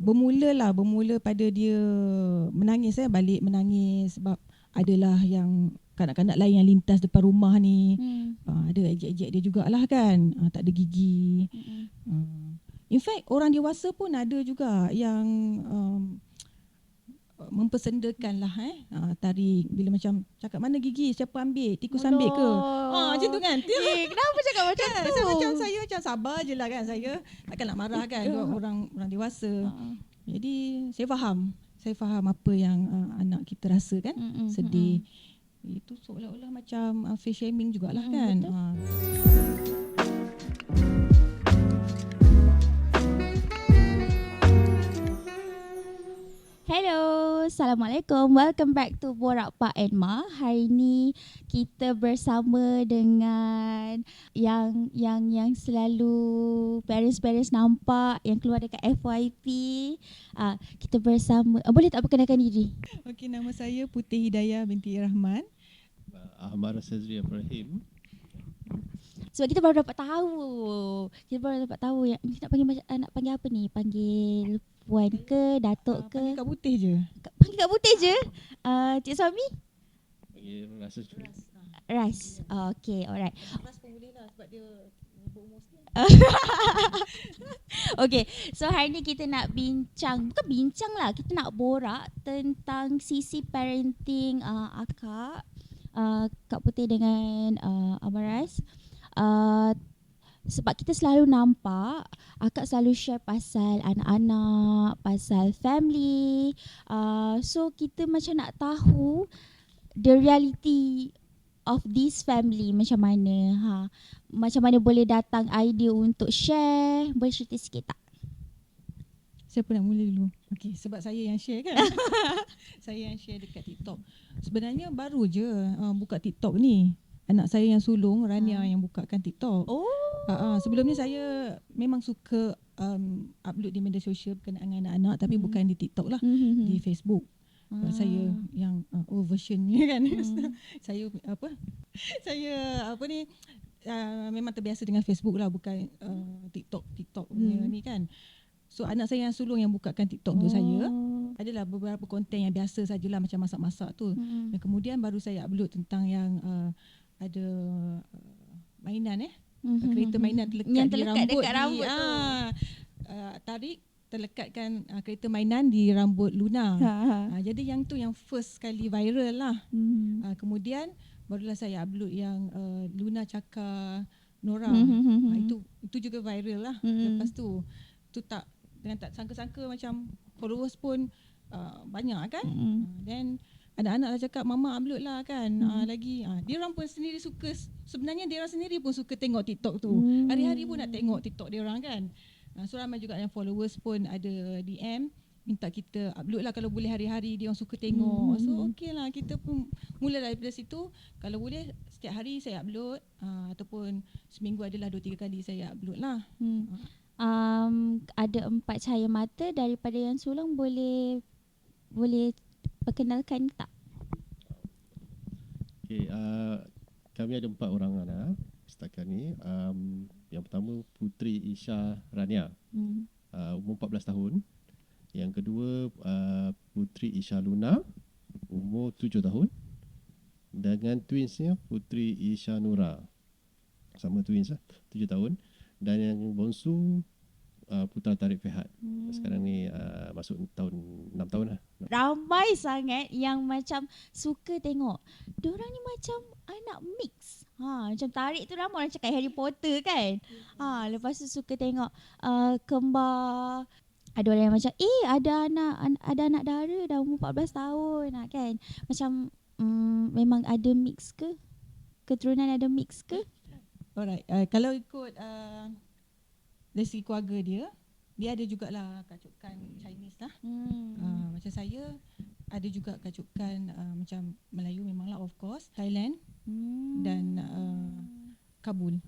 bermula pada dia menangis, balik menangis sebab adalah yang kanak-kanak lain yang lintas depan rumah ni. Ada ejek-ejek dia jugalah kan, tak ada gigi. In fact orang dewasa pun ada juga yang mempersendakan lah tarik bila macam cakap mana gigi, siapa ambil, tikus ambil ke, macam tu kan. Kenapa cakap macam tu? Saya macam sabar je lah kan, saya takkan nak marah kan orang dewasa. Jadi saya faham apa yang anak kita rasa kan, sedih. Itu seolah-olah macam face shaming jugalah kan. Hello, Assalamualaikum. Welcome back to Borak Pak and Ma. Hari ni kita bersama dengan yang selalu parents nampak yang keluar dekat FYP. Kita bersama. Boleh tak perkenalkan diri? Okey, nama saya Putih Hidayah binti Rahman. Ahmad Razri Ibrahim. Sebab kita baru dapat tahu yang kita nak panggil apa ni? Panggil Puan ke, Datuk ke? Panggil Kak Putih je. Panggil Kak Putih je. Cik Suami? Panggil Ras. Okay, alright. Ras pun boleh lah sebab dia berumur sikit. Okay, so hari ni kita nak kita nak borak tentang sisi parenting akak, Kak Putih dengan Abang Ras. Sebab kita selalu nampak akak selalu share pasal anak-anak, pasal family. So kita macam nak tahu the reality of this family macam mana. Macam mana boleh datang idea untuk share. Boleh cerita sikit tak? Siapa nak mula dulu? Okey, sebab saya yang share kan. Saya yang share dekat TikTok. Sebenarnya baru je buka TikTok ni. Anak saya yang sulung, Rania, yang bukakan TikTok. Sebelum ni saya memang suka upload di media sosial berkenaan dengan anak-anak, tapi bukan di TikTok lah, di Facebook. Saya yang old version ni kan. Saya memang terbiasa dengan Facebook lah, bukan TikTok ni kan. So anak saya yang sulung yang bukakan TikTok untuk saya. Adalah beberapa konten yang biasa sajalah, macam masak-masak tu. Dan kemudian baru saya upload tentang yang ada mainan kereta mainan terlekat di rambut, dekat rambut tu. Tarik terlekatkan kereta mainan di rambut Luna. Jadi yang tu yang first kali viral lah. Kemudian barulah saya upload yang Luna cakar Nora. Itu juga viral lah. Lepas tu tak sangka-sangka macam followers pun banyak kan. Then anak-anak dah cakap mama upload lah kan. Lagi dia orang pun sendiri suka, sebenarnya dia orang sendiri pun suka tengok TikTok tu. Hari-hari pun nak tengok TikTok dia orang kan. So ramai juga yang followers pun ada DM minta kita upload lah kalau boleh hari-hari, dia orang suka tengok. So okey lah, kita pun mula daripada situ. Kalau boleh setiap hari saya upload, ataupun seminggu adalah 2-3 kali saya upload lah. Ada 4 cahaya mata daripada yang sulung, boleh perkenalkan tak? Okay, kami ada 4 orang anak setakat ni. Yang pertama Putri Isha Rania, umur 14 tahun. Yang kedua Putri Isha Luna, umur 7 tahun. Dengan twinsnya Putri Isha Nura, sama twins lah, 7 tahun. Dan yang bonsu Putra Tariq Fihad. Sekarang ni masuk tahun 6 tahun lah. Ramai sangat yang macam suka tengok. Diorang ni macam anak mix. Macam Tariq tu ramai orang cakap Harry Potter kan. Lepas tu suka tengok kembar. Ada orang yang macam ada anak dara dah umur 14 tahun kan. Macam memang ada mix ke? Keturunan ada mix ke? Alright, kalau ikut dari segi keluarga dia ada jugalah kacukan Chinese lah. Macam saya ada juga kacukan macam Melayu memanglah, of course, Thailand dan Kabul.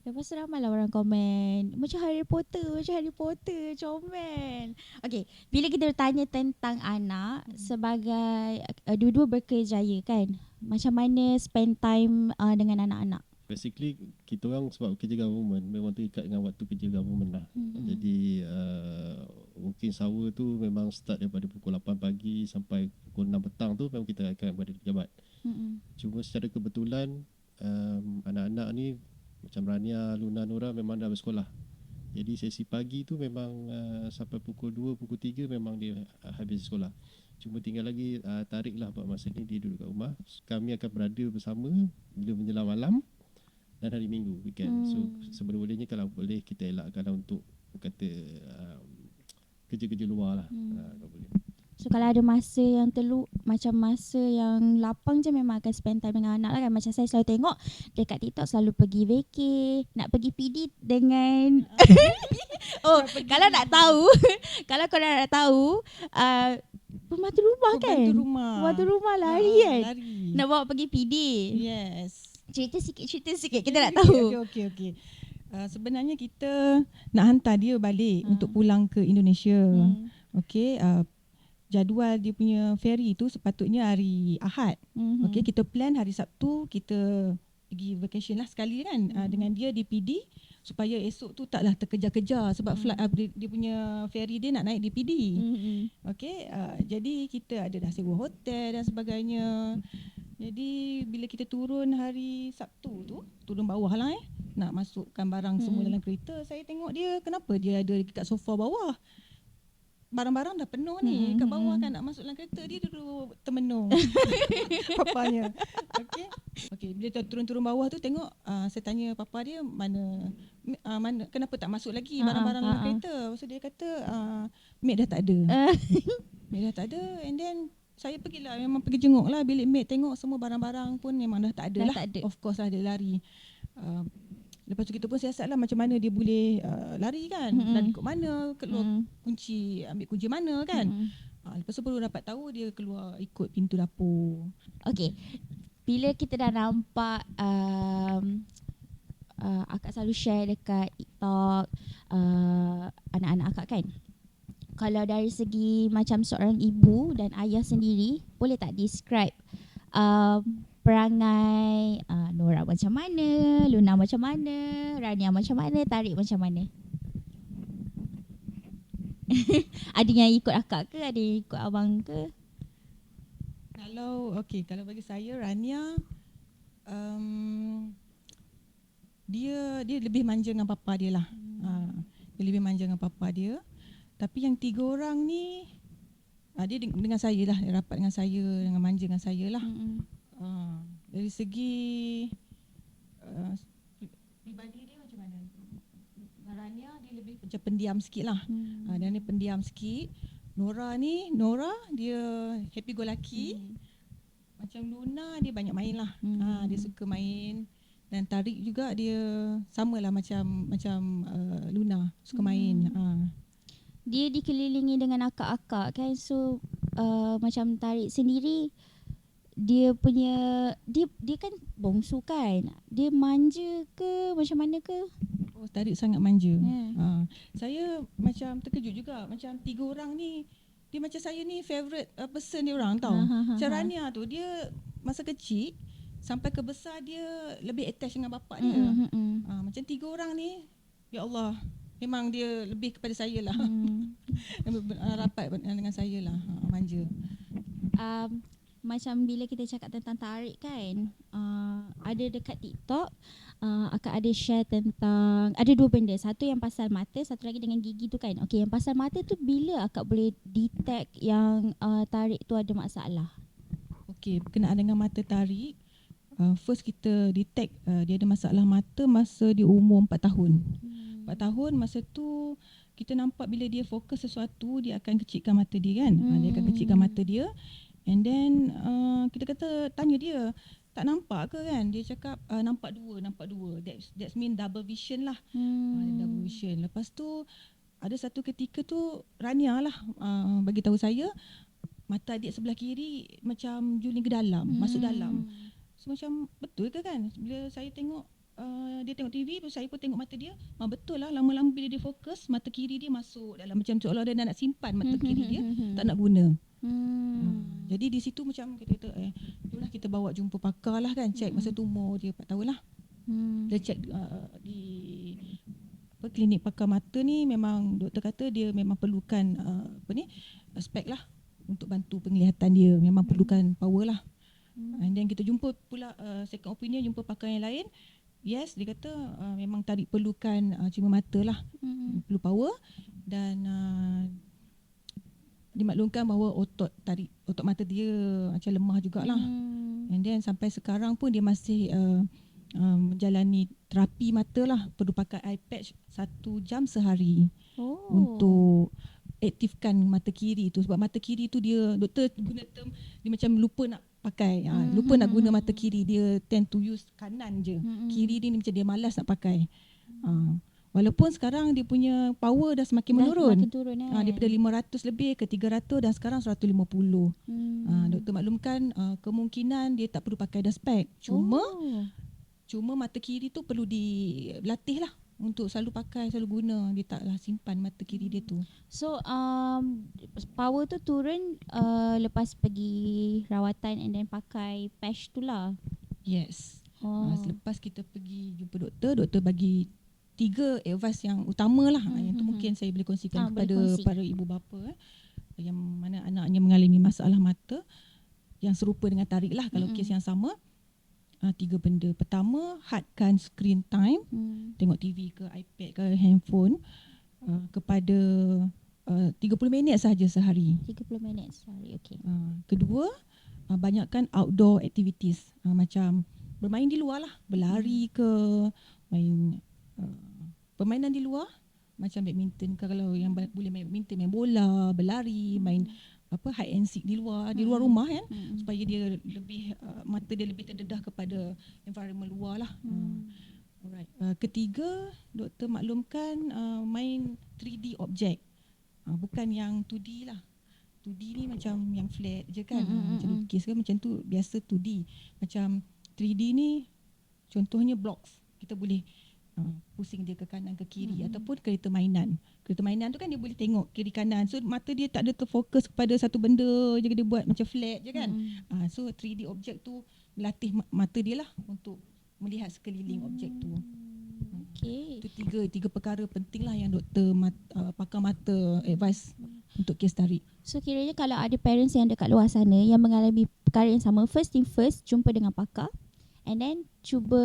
Lepas tu ramai lah orang komen macam Harry Potter, comel. Okay, bila kita bertanya tentang anak sebagai dua-dua berkerjaya kan, macam mana spend time dengan anak-anak? Basically kita orang sebab kerja government memang terikat dengan waktu kerja government lah. Jadi office hour tu memang start daripada pukul 8 pagi sampai pukul 6 petang tu memang kita akan berada di pejabat. Cuma secara kebetulan anak-anak ni macam Rania, Luna, Nora memang dah bersekolah. Jadi sesi pagi tu memang sampai pukul 2, pukul 3 memang dia habis sekolah. Cuma tinggal lagi Tarik lah buat masa ni dia duduk kat rumah. Kami akan berada bersama bila menjelang malam dan hari Minggu weekend. So sebenarnya kalau boleh kita elakkan untuk kata kerja-kerja luar lah. Kalau boleh. So kalau ada masa yang macam masa yang lapang je memang akan spend time dengan anak lah kan. Macam saya selalu tengok dekat TikTok selalu pergi vacay, nak pergi PD dengan kalau nak tahu kalau korang nak tahu pembantu rumah kan. Pembantu rumah lari kan. Lari. Nak bawa pergi PD. Yes. Cerita sikit kita nak tahu. Okey. Sebenarnya kita nak hantar dia balik untuk pulang ke Indonesia. Okey, jadual dia punya ferry tu sepatutnya hari Ahad. Okey, kita plan hari Sabtu kita pergi vacation lah sekali kan dengan dia di PD supaya esok tu taklah terkejar-kejar sebab flight dia punya ferry dia nak naik di PD. Okey, jadi kita ada dah sewa hotel dan sebagainya. Jadi bila kita turun hari Sabtu tu, turun bawah lah nak masukkan barang semua dalam kereta, saya tengok dia kenapa dia ada dekat sofa bawah. Barang-barang dah penuh ni kat bawah kan, nak masuk dalam kereta dia duduk termenung. Papanya. Okey, bila turun bawah tu tengok saya tanya papa dia mana kenapa tak masuk lagi barang-barang dalam kereta. Lepas tu dia kata maid dah tak ada. Maid dah tak ada and then saya pergilah, memang pergi jenguk lah bilik maid, tengok semua barang-barang pun memang dah tak ada lah. Of course lah dia lari. Lepas tu kita pun siasat lah macam mana dia boleh lari kan. Lari kat mana, keluar kunci, ambil kunci mana kan. Lepas tu baru dapat tahu dia keluar ikut pintu dapur. Okay, bila kita dah nampak akak selalu share dekat TikTok anak-anak akak kan. Kalau dari segi macam seorang ibu dan ayah sendiri, boleh tak describe perangai Nora macam mana, Luna macam mana, Rania macam mana, Tarik macam mana? Ada yang ikut akak ke, ada yang ikut abang ke? Kalau bagi saya Rania dia lebih manja dengan papa dia lah. Dia lebih manja dengan papa dia. Tapi yang 3 orang ni dia dengan saya lah, dia rapat dengan saya, dengan manja dengan saya lah. Dari segi pribadi dia macam mana? Rania dia lebih macam pendiam sikit lah. Dia ni pendiam sikit. Nora dia happy go lucky. Macam Luna dia banyak main lah. Dia suka main. Dan Tarik juga dia samalah macam Luna, suka main. Dia dikelilingi dengan akak-akak kan. So macam Tarik sendiri, dia kan bongsu kan. Dia manja ke macam mana ke? Oh, Tarik sangat manja. Saya macam terkejut juga. Macam 3 orang ni, dia macam saya ni favourite person dia orang tau. Macam Rania tu, dia masa kecil sampai ke besar dia lebih attach dengan bapak dia. Macam 3 orang ni, ya Allah, memang dia lebih kepada saya lah. Rapat dengan saya lah. Manja. Macam bila kita cakap tentang Tarik kan, ada dekat TikTok akak ada share tentang, ada 2 benda. Satu yang pasal mata, satu lagi dengan gigi tu kan. Okay, yang pasal mata tu bila akak boleh detect yang Tarik tu ada masalah? Okay, berkenaan dengan mata Tarik, first kita detect dia ada masalah mata masa dia umur 4 tahun. 4 tahun masa tu kita nampak bila dia fokus sesuatu dia akan kecilkan mata dia kan. Dia akan kecilkan mata dia. And then kita kata tanya dia, tak nampak ke kan? Dia cakap nampak dua. That's mean double vision lah. Double vision. Lepas tu ada satu ketika tu Rania lah bagi tahu saya mata adik sebelah kiri macam juling ke dalam, masuk dalam. So macam betul ke kan? Bila saya tengok dia tengok TV, saya pun tengok mata dia. Betul lah, lama-lama bila dia fokus mata kiri dia masuk dalam, macam seolah dia nak simpan mata kiri dia, tak nak guna. Jadi di situ macam kita kata itulah kita bawa jumpa pakar lah kan, check masa tu umur dia 4 tahun lah. Dia check di klinik pakar mata ni memang doktor kata dia memang perlukan spek lah untuk bantu penglihatan dia, memang perlukan power lah. And then kita jumpa pula second opinion, jumpa pakar yang lain. Yes, dia kata memang tarik perlukan cuma mata lah, perlu power, dan dimaklumkan bahawa otot mata dia macam lemah jugalah. And then sampai sekarang pun dia masih menjalani terapi mata lah, perlu pakai eye patch 1 jam sehari untuk aktifkan mata kiri tu, sebab mata kiri tu dia, doktor guna term dia macam lupa nak pakai, lupa nak guna mata kiri, dia tend to use kanan je. Kiri dia ni macam dia malas nak pakai. Walaupun sekarang dia punya power dah semakin menurun. Daripada 500 lebih ke 300 dan sekarang 150. Doktor maklumkan kemungkinan dia tak perlu pakai dah spek. Cuma mata kiri tu perlu dilatih lah untuk selalu pakai, selalu guna. Dia taklah simpan mata kiri dia tu. So power tu turun lepas pergi rawatan and then pakai patch tu lah. Yes. Selepas kita pergi jumpa doktor bagi 3 advice yang utama lah. Yang tu mungkin saya boleh kongsikan kepada para ibu bapa yang mana anaknya mengalami masalah mata yang serupa dengan Tariq lah, kalau kes yang sama. 3 benda. Pertama, hadkan screen time, tengok TV ke iPad ke handphone kepada 30 minit sahaja sehari. 30 minit sehari, okey. Kedua, banyakkan outdoor activities, macam bermain di luar lah, berlari ke, main permainan di luar macam badminton ke, kalau yang boleh main badminton, main bola, berlari, main hide and seek di luar rumah kan, supaya dia lebih mata dia lebih terdedah kepada environment luar lah. Alright. Ketiga, doktor maklumkan main 3D object, bukan yang 2D lah. 2D ni macam yang flat je kan, macam lukis kan, macam tu biasa 2D. Macam 3D ni contohnya blocks, kita boleh pusing dia ke kanan ke kiri, ataupun kereta mainan. Kereta mainan tu kan dia boleh tengok kiri kanan, so mata dia tak ada terfokus kepada satu benda je, dia buat macam flat je kan. So 3D object tu melatih mata dia lah untuk melihat sekeliling objek tu. Okay. Itu tiga perkara penting lah yang doktor pakar mata advice untuk kes Tariq. So kiranya kalau ada parents yang dekat luar sana yang mengalami perkara yang sama, first thing first, jumpa dengan pakar. And then cuba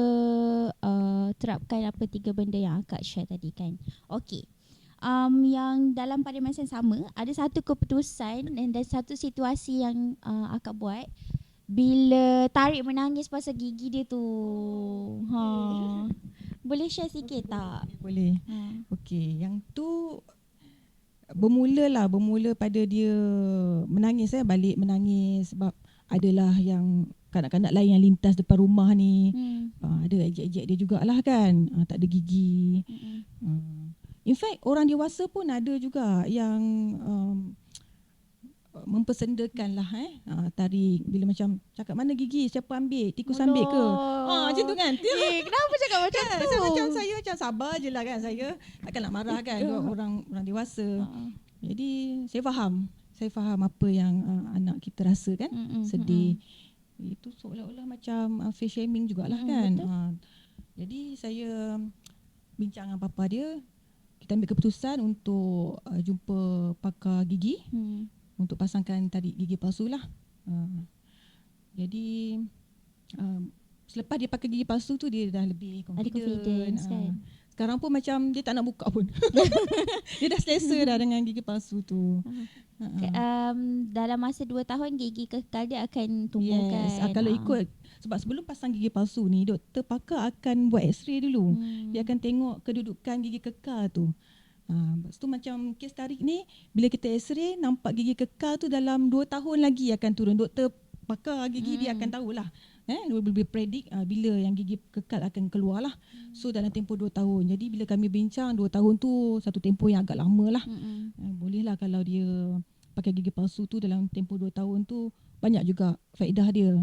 terapkan apa 3 benda yang akak share tadi kan. Okay. Yang dalam pada masa yang sama, ada satu keputusan dan satu situasi yang akak buat bila Tariq menangis pasal gigi dia tu. Boleh share sikit tak? Boleh. Okay. Yang tu bermula pada dia menangis, balik menangis sebab adalah yang kanak-kanak lain yang lintas depan rumah ni, ada ejek-ejek dia jugalah kan, tak ada gigi. In fact orang dewasa pun ada juga yang mempersendakan lah Tariq bila macam cakap mana gigi, siapa ambil, tikus ambil ke, macam tu kan. Kenapa cakap macam tu? Macam saya macam sabar je lah kan, saya takkan nak marah kan orang dewasa. Jadi saya faham apa yang anak kita rasa kan, sedih. Itu seolah-olah macam face shaming jugalah kan. Jadi saya bincang dengan papa dia, kita ambil keputusan untuk jumpa pakar gigi untuk pasangkan Tariq gigi palsu lah. Jadi selepas dia pakai gigi palsu tu dia dah lebih confidence kan. Sekarang pun macam dia tak nak buka pun. Dia dah selesa dah dengan gigi palsu tu. Dalam masa 2 tahun gigi kekal dia akan tumbuh kan. Kalau ikut, sebab sebelum pasang gigi palsu ni doktor pakar akan buat x-ray dulu. Dia akan tengok kedudukan gigi kekal tu. Lepas tu macam kes Tariq ni, bila kita x-ray nampak gigi kekal tu dalam 2 tahun lagi akan turun. Doktor pakar gigi dia akan tahulah. Dia boleh predict bila yang gigi kekal akan keluar lah. So dalam tempoh 2 tahun. Jadi bila kami bincang, 2 tahun tu satu tempoh yang agak lama lah. Boleh lah kalau dia pakai gigi palsu tu dalam tempoh 2 tahun tu, banyak juga faedah dia.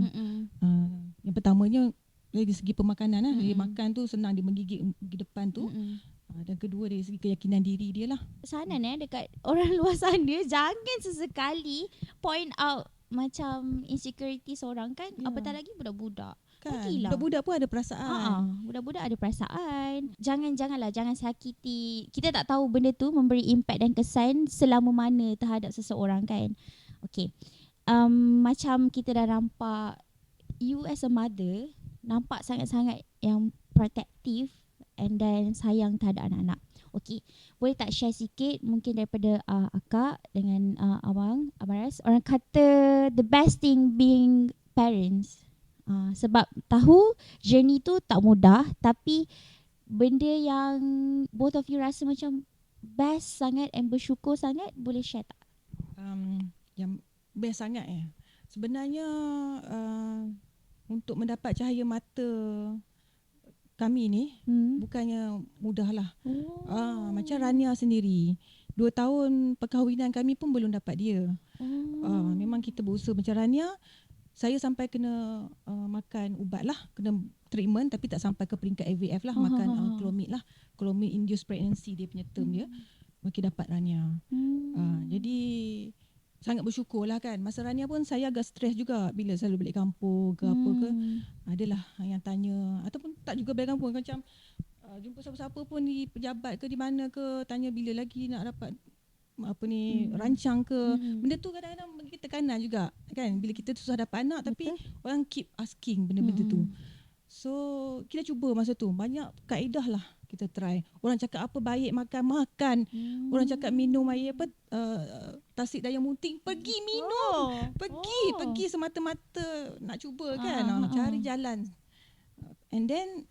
Yang pertamanya dari segi pemakanan lah. Dia makan tu senang, dia menggigit gigi depan tu. Dan kedua dari segi keyakinan diri dia lah. Sanan dekat orang luar sana, jangan sesekali point out macam insecurity seorang kan, apatah lagi budak-budak. Kan Bagilah. budak-budak pun ada perasaan. Budak-budak ada perasaan. Jangan sakiti. Kita tak tahu benda tu memberi impact dan kesan selama mana terhadap seseorang kan. Okay. Macam kita dah nampak, you as a mother nampak sangat-sangat yang protective and then sayang terhadap anak-anak. Okay, boleh tak share sikit mungkin daripada akak dengan abang Abaras, orang kata the best thing being parents. Sebab tahu journey tu tak mudah, tapi benda yang both of you rasa macam best sangat and bersyukur sangat, boleh share tak? Yang best sangat sebenarnya untuk mendapat cahaya mata kami ni bukannya mudah lah. Macam Rania sendiri 2 tahun perkahwinan kami pun belum dapat dia. Memang kita berusaha. Macam Rania, saya sampai kena makan ubat lah, kena treatment, tapi tak sampai ke peringkat IVF lah. Makan Clomid lah, Clomid induced pregnancy dia punya term dia, makin dapat Rania. Jadi sangat bersyukur lah kan. Masa Rania pun saya agak stres juga bila selalu balik kampung ke apa ke. Adalah yang tanya, ataupun tak juga balik kampung, macam jumpa siapa-siapa pun di pejabat ke di mana ke, tanya bila lagi nak dapat rancang ke. Benda tu kadang-kadang bagi kita tekanan juga kan, bila kita susah dapat anak. Tapi orang keep asking benda-benda tu. So kita cuba masa tu, banyak kaedah lah kita try. Orang cakap apa baik makan. Orang cakap minum air tasik dayang munting, pergi minum. Pergi semata-mata nak cuba kan. Cari jalan. And then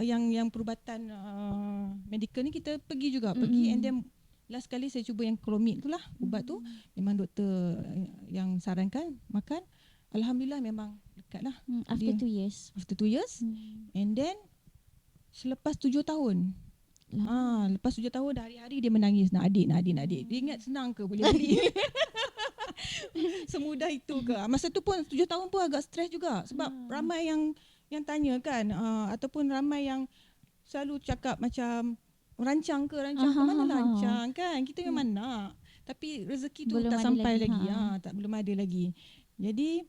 yang perubatan medical ni kita pergi juga. Pergi and then last kali saya cuba yang Clomid tu lah, ubat tu. Memang doktor yang sarankan makan. Alhamdulillah memang dekat lah. After 2 years. After 2 years. And then selepas 7 tahun. Lepas 7 tahun hari-hari dia menangis, nak adik. Dia ingat senang ke boleh beli. Semudah itu ke? Masa tu pun 7 tahun pun agak stres juga. Sebab ramai yang tanya kan, ataupun ramai yang selalu cakap macam rancang ke mana rancang kan. Kita memang nak, tapi rezeki tu belum tak sampai lagi. Belum ada lagi. Jadi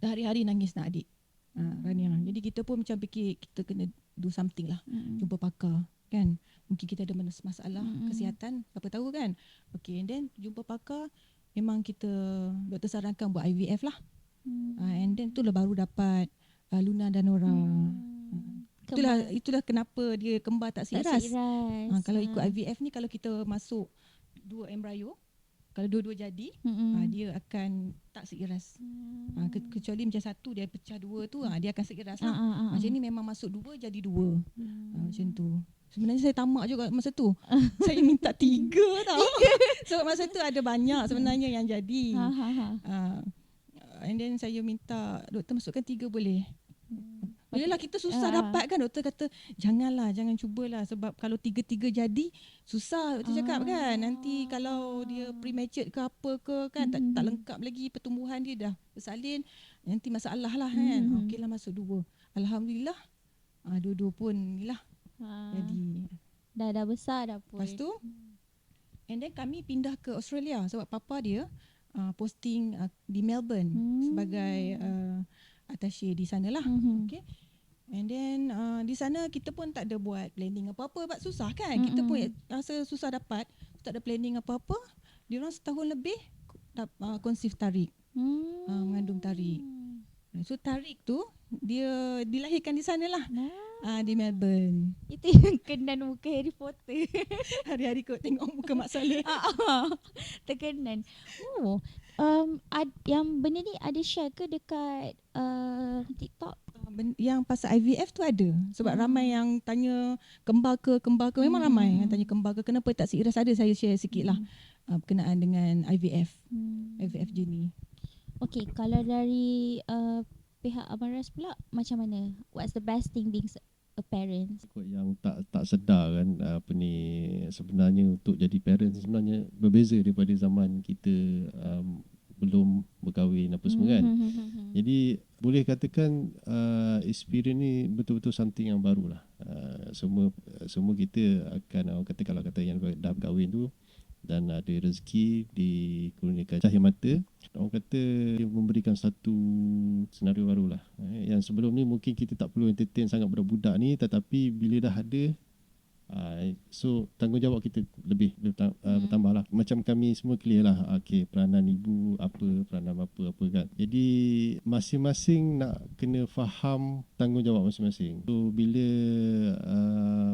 hari-hari nangis nak adik. Rania. Jadi kita pun macam fikir kita kena do something lah. Jumpa pakar kan. Mungkin kita ada masalah kesihatan, siapa tahu kan. Okay, and then jumpa pakar, memang kita doktor sarankan buat IVF lah. And then itulah baru dapat Luna dan Nora. Itulah kenapa dia kembar tak seiras. Kalau ikut IVF ni, kalau kita masuk 2 embryo, kalau dua-dua jadi, dia akan tak seiras. Kecuali macam satu dia pecah 2 tu, dia akan seiras lah. Macam ni memang masuk 2 jadi 2. Macam tu. Sebenarnya saya tamak juga masa tu. Saya minta 3 tau. Sebab masa tu ada banyak sebenarnya yang jadi. And then saya minta doktor masukkan 3 boleh. Yalah, kita susah dapat kan. Doktor kata jangan cubalah, sebab kalau 3 jadi susah. Doktor cakap kan, nanti kalau dia premature ke apa ke kan, tak lengkap lagi pertumbuhan dia, dah bersalin, nanti masalah lah kan. Okeylah masuk 2. Alhamdulillah 2 pun ni lah. Jadi dah besar dah pun. Lepas tu and then kami pindah ke Australia sebab papa dia posting di Melbourne sebagai attaché di sana lah. Okay. And then di sana kita pun tak ada buat planning apa-apa, sebab susah kan. Kita pun rasa susah dapat, tak ada planning apa-apa. Diorang setahun lebih conceive Tarik, mengandung Tarik. So Tarik tu dia dilahirkan di sana lah. Di Melbourne. Itu yang kenan muka Harry Potter. Hari-hari kot tengok muka Mak Saleh. Terkenan. Yang benda ni ada share ke dekat TikTok? Yang pasal IVF tu ada. Sebab ramai yang tanya kembar ke. Memang ramai yang tanya kembar ke. Kenapa tak seiras. Ada saya share sikit lah berkenaan dengan IVF. IVF journey. Okay, kalau dari pihak Abaras pula, macam mana? What's the best thing being a parent? Yang tak sedar kan, sebenarnya untuk jadi parent sebenarnya berbeza daripada zaman kita belum berkahwin apa semua kan. Jadi boleh katakan experience ni betul-betul something yang baru lah. Semua kita akan, orang kata, kalau kata yang dah berkahwin tu dan ada rezeki dikurniakan cahaya mata. Orang kata dia memberikan satu senario baru lah. Yang sebelum ni mungkin kita tak perlu entertain sangat budak-budak ni, tetapi bila dah ada, so tanggungjawab kita lebih bertambah lah. Macam kami semua clear lah, okay, peranan ibu apa, peranan bapa apa kan. Jadi masing-masing nak kena faham tanggungjawab masing-masing. So bila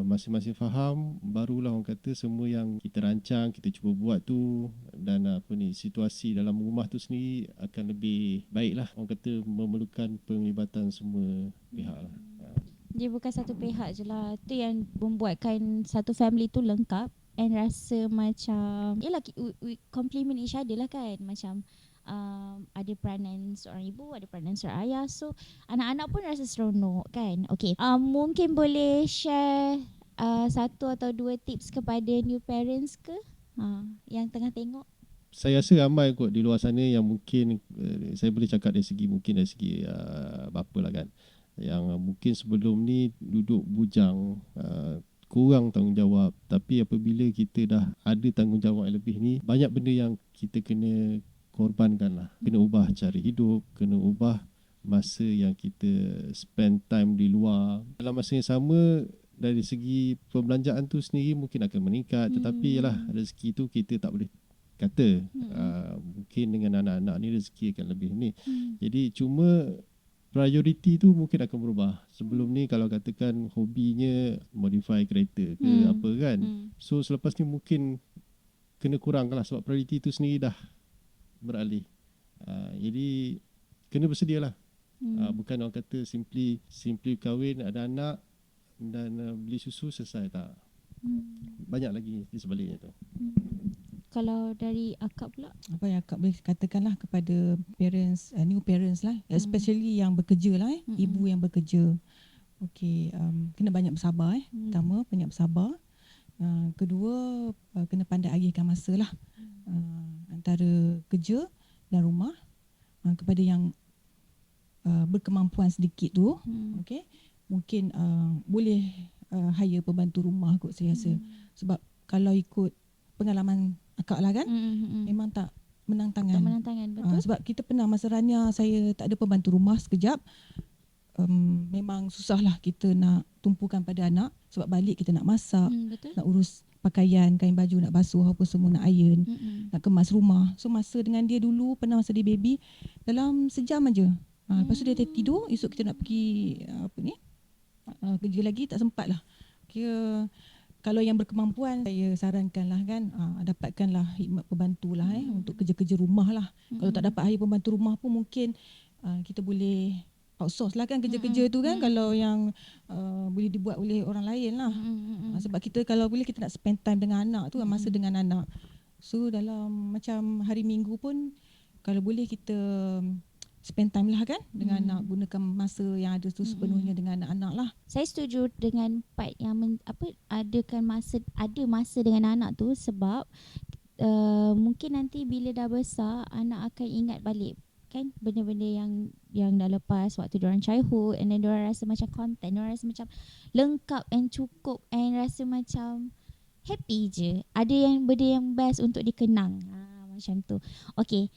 masing-masing faham, barulah orang kata semua yang kita rancang, kita cuba buat tu, dan situasi dalam rumah tu sendiri akan lebih baik lah. Orang kata memerlukan penglibatan semua pihak lah. Dia bukan satu pihak je lah. Itu yang membuatkan satu family tu lengkap and rasa macam, yelah, we complement each other lah kan. Macam ada peranan seorang ibu, ada peranan seorang ayah. So anak-anak pun rasa seronok kan. Okay, mungkin boleh share satu atau dua tips kepada new parents ke yang tengah tengok. Saya rasa ramai kot di luar sana yang mungkin saya boleh cakap dari segi bapa lah kan, yang mungkin sebelum ni duduk bujang, kurang tanggungjawab. Tapi apabila kita dah ada tanggungjawab yang lebih ni, banyak benda yang kita kena korbankan lah. Kena ubah cara hidup, kena ubah masa yang kita spend time di luar. Dalam masa yang sama, dari segi perbelanjaan tu sendiri mungkin akan meningkat. Tetapi yalah, rezeki tu kita tak boleh kata. Mungkin dengan anak-anak ni rezeki akan lebih ni. Jadi cuma priority tu mungkin akan berubah. Sebelum ni kalau katakan hobinya modify kereta ke apa kan, so selepas ni mungkin kena kurang lah, sebab priority tu sendiri dah beralih. Jadi kena bersedia lah. Bukan orang kata simply kahwin, ada anak dan beli susu selesai, tak. Banyak lagi di sebaliknya tu. Kalau dari akak pula? Apa yang akak boleh katakanlah kepada parents, new parents lah, especially yang bekerja lah, ibu yang bekerja. Okay, kena banyak bersabar. Pertama, banyak bersabar. Kedua, kena pandai agihkan masa lah, antara kerja dan rumah. Kepada yang berkemampuan sedikit tu, okay, mungkin boleh hire pembantu rumah kot saya rasa. Sebab kalau ikut pengalaman akak lah kan, memang tak menang tangan. Tak menang tangan, betul. Sebab kita pernah masa Rania, saya tak ada pembantu rumah sekejap. Memang susah lah kita nak tumpukan pada anak. Sebab balik kita nak masak, nak urus pakaian, kain baju, nak basuh apa semua, nak iron, nak kemas rumah. So masa dengan dia dulu, pernah masa dia baby, dalam sejam aja. Lepas tu dia tidur, esok kita nak pergi kerja lagi, tak sempat lah. Kira kalau yang berkemampuan, saya sarankanlah kan, dapatkanlah khidmat pembantu lah untuk kerja-kerja rumah lah. Kalau tak dapat hire pembantu rumah pun mungkin kita boleh outsource lah kan kerja-kerja tu kan, kalau yang boleh dibuat oleh orang lain lah. Sebab kita kalau boleh, kita nak spend time dengan anak tu, masa dengan anak. So dalam macam hari Minggu pun, kalau boleh kita spend time lah kan dengan anak, gunakan masa yang ada tu sepenuhnya dengan anak-anak lah. Saya setuju dengan part yang ada masa dengan anak tu, sebab mungkin nanti bila dah besar, anak akan ingat balik kan benda-benda yang dah lepas waktu diorang childhood, and then diorang rasa macam content, diorang rasa macam lengkap and cukup and rasa macam happy je. Ada yang benda yang best untuk dikenang. Macam tu. Okay,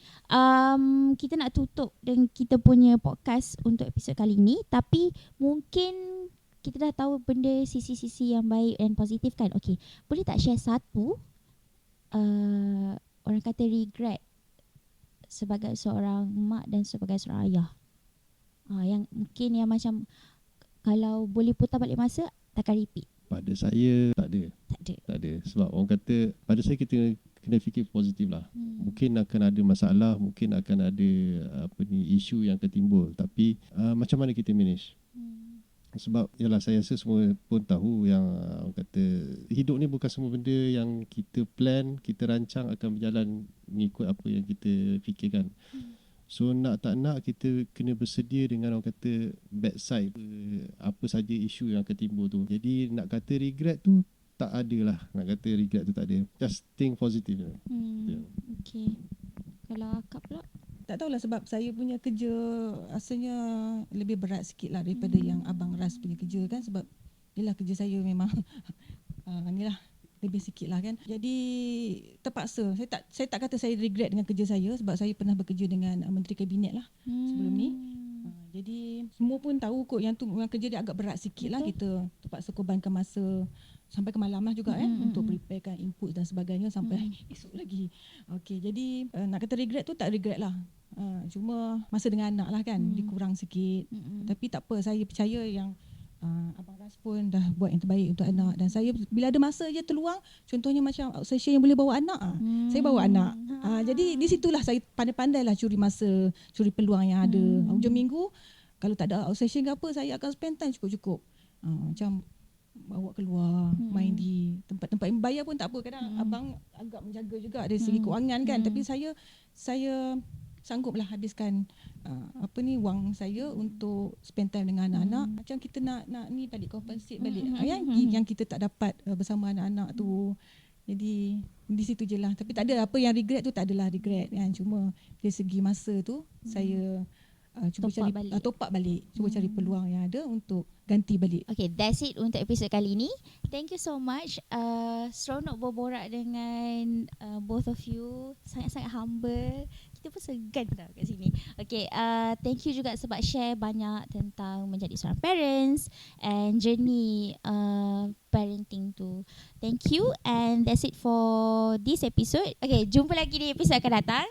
kita nak tutup dengan kita punya podcast untuk episod kali ni. Tapi mungkin kita dah tahu benda sisi-sisi yang baik dan positif kan. Okay, boleh tak share satu orang kata regret sebagai seorang mak dan sebagai seorang ayah, yang mungkin yang macam kalau boleh putar balik masa takkan repeat? Pada saya tak ada. Sebab orang kata, pada saya kita kena fikir positif lah. Mungkin akan ada masalah, mungkin akan ada isu yang akan timbul, tapi macam mana kita manage. Sebab yalah, saya rasa semua pun tahu yang orang kata hidup ni bukan semua benda yang kita plan, kita rancang akan berjalan mengikut apa yang kita fikirkan. So nak tak nak kita kena bersedia dengan orang kata backside, apa saja isu yang akan timbul tu. Jadi nak kata regret tu tak ada lah. Nak kata regret tu tak ada. Just think positive. Okay. Kalau akak pula? Tak tahulah, sebab saya punya kerja rasanya lebih berat sikit lah daripada yang Abang Ras punya kerja kan. Sebab yelah, kerja saya memang ni lah, lebih sikit lah kan. Jadi terpaksa. Saya tak kata saya regret dengan kerja saya sebab saya pernah bekerja dengan Menteri Kabinet lah sebelum ni. Jadi semua pun tahu kot yang kerja dia agak berat sikit lah. Kita terpaksa korbankan masa sampai ke malam lah juga untuk preparekan input dan sebagainya sampai esok lagi. Okey, jadi nak kata regret tu tak regret lah. Cuma masa dengan anak lah kan dikurang sikit. Tapi tak apa, saya percaya yang Abang Ras pun dah buat yang terbaik untuk anak. Dan saya bila ada masa je terluang, contohnya macam outstation yang boleh bawa anak, saya bawa anak. Jadi di situlah saya pandai-pandai lah curi masa, curi peluang yang ada. Hujung minggu kalau tak ada outstation ke apa, saya akan spend time cukup-cukup. Macam bawa keluar, main di tempat-tempat yang bayar pun tak apa. Kadang abang agak menjaga juga dari segi kewangan kan. Tapi saya sangguplah habiskan wang saya untuk spend time dengan anak-anak. Macam kita nak ni balik compensate balik yang kita tak dapat bersama anak-anak tu. Jadi di situ je lah. Tapi tak ada apa yang regret tu, tak adalah regret kan. Cuma dari segi masa tu saya cuba top up balik. Cuba cari peluang yang ada untuk ganti balik. Okay, that's it untuk episod kali ni. Thank you so much. Seronok berborak dengan both of you. Sangat-sangat humble. Kita pun segan tau kat sini. Okay, thank you juga sebab share banyak tentang menjadi seorang parents and journey parenting tu. Thank you, and that's it for this episode. Okay, jumpa lagi di episod akan datang.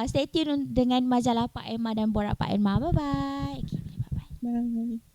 Stay tune dengan majalah Pak Emma dan Borak Pak Emma. Bye-bye. Okay, bye-bye. Bye.